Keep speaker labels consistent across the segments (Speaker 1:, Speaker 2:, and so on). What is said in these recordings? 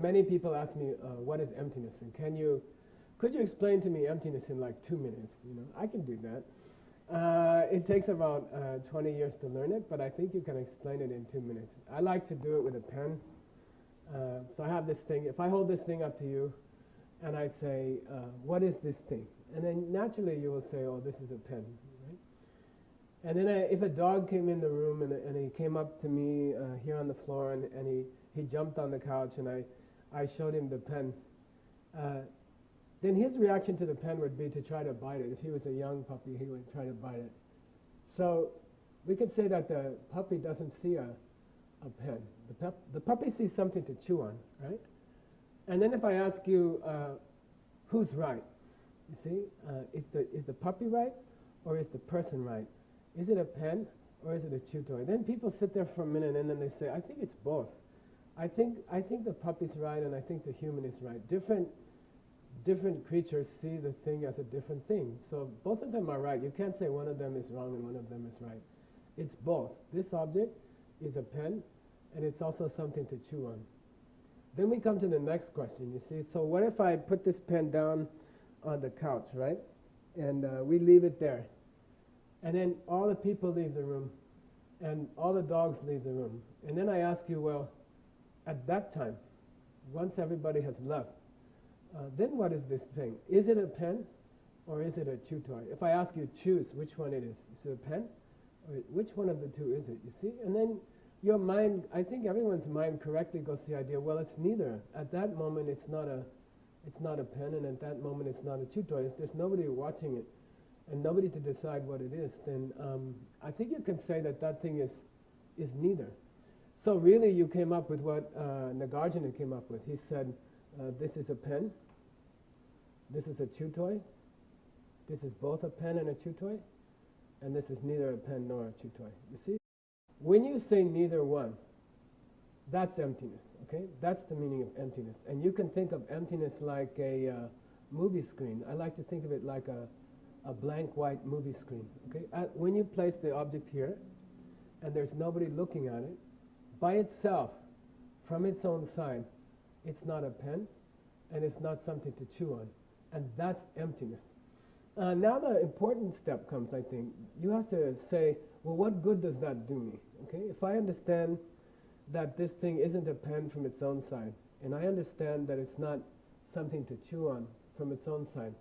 Speaker 1: Many people ask me, what is emptiness? And could you explain to me emptiness in like 2 minutes? I can do that. It takes about 20 years to learn it, but I think you can explain it in 2 minutes. I like to do it with a pen. So I have this thing. If I hold this thing up to you and I say, what is this thing? And then naturally you will say, oh, this is a pen, right? And then if a dog came in the room and he came up to me here on the floor and he jumped on the couch and I showed him the pen, then his reaction to the pen would be to try to bite it. If he was a young puppy, he would try to bite it. So we could say that the puppy doesn't see a pen. The puppy sees something to chew on, right? And then if I ask you, who's right? You see, is the puppy right or is the person right? Is it a pen or is it a chew toy? Then people sit there for a minute and then they say, I think it's both. I think the puppy's right and I think the human is right. Different creatures see the thing as a different thing. So both of them are right. You can't say one of them is wrong and one of them is right. It's both. This object is a pen and it's also something to chew on. Then we come to the next question, you see. So what if I put this pen down on the couch, right? And we leave it there. And then all the people leave the room and all the dogs leave the room. And then I ask you, well, at that time, once everybody has left, then what is this thing? Is it a pen or is it a chew toy? If I ask you choose which one it is it a pen? Or which one of the two is it, you see? And then your mind, I think everyone's mind correctly goes to the idea, well, it's neither. At that moment, it's not a pen, and at that moment, it's not a chew toy. If there's nobody watching it and nobody to decide what it is, then I think you can say that thing is neither. So really, you came up with what Nagarjuna came up with. He said, this is a pen, this is a chew toy, this is both a pen and a chew toy, and this is neither a pen nor a chew toy. You see? When you say neither one, that's emptiness, okay? That's the meaning of emptiness. And you can think of emptiness like a movie screen. I like to think of it like a blank white movie screen, okay? When you place the object here, and there's nobody looking at it, by itself, from its own side, it's not a pen, and it's not something to chew on. And that's emptiness. Now the important step comes, I think. You have to say, well, what good does that do me? Okay, if I understand that this thing isn't a pen from its own side, and I understand that it's not something to chew on from its own side,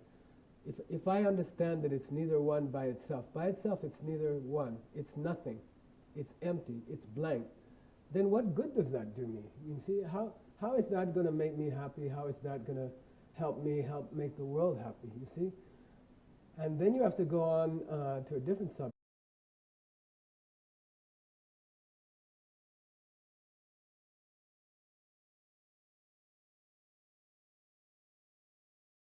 Speaker 1: if I understand that it's neither one by itself it's neither one, it's nothing, it's empty, it's blank, then what good does that do me? You see, how is that going to make me happy? How is that going to help me help make the world happy, you see? And then you have to go on to a different subject.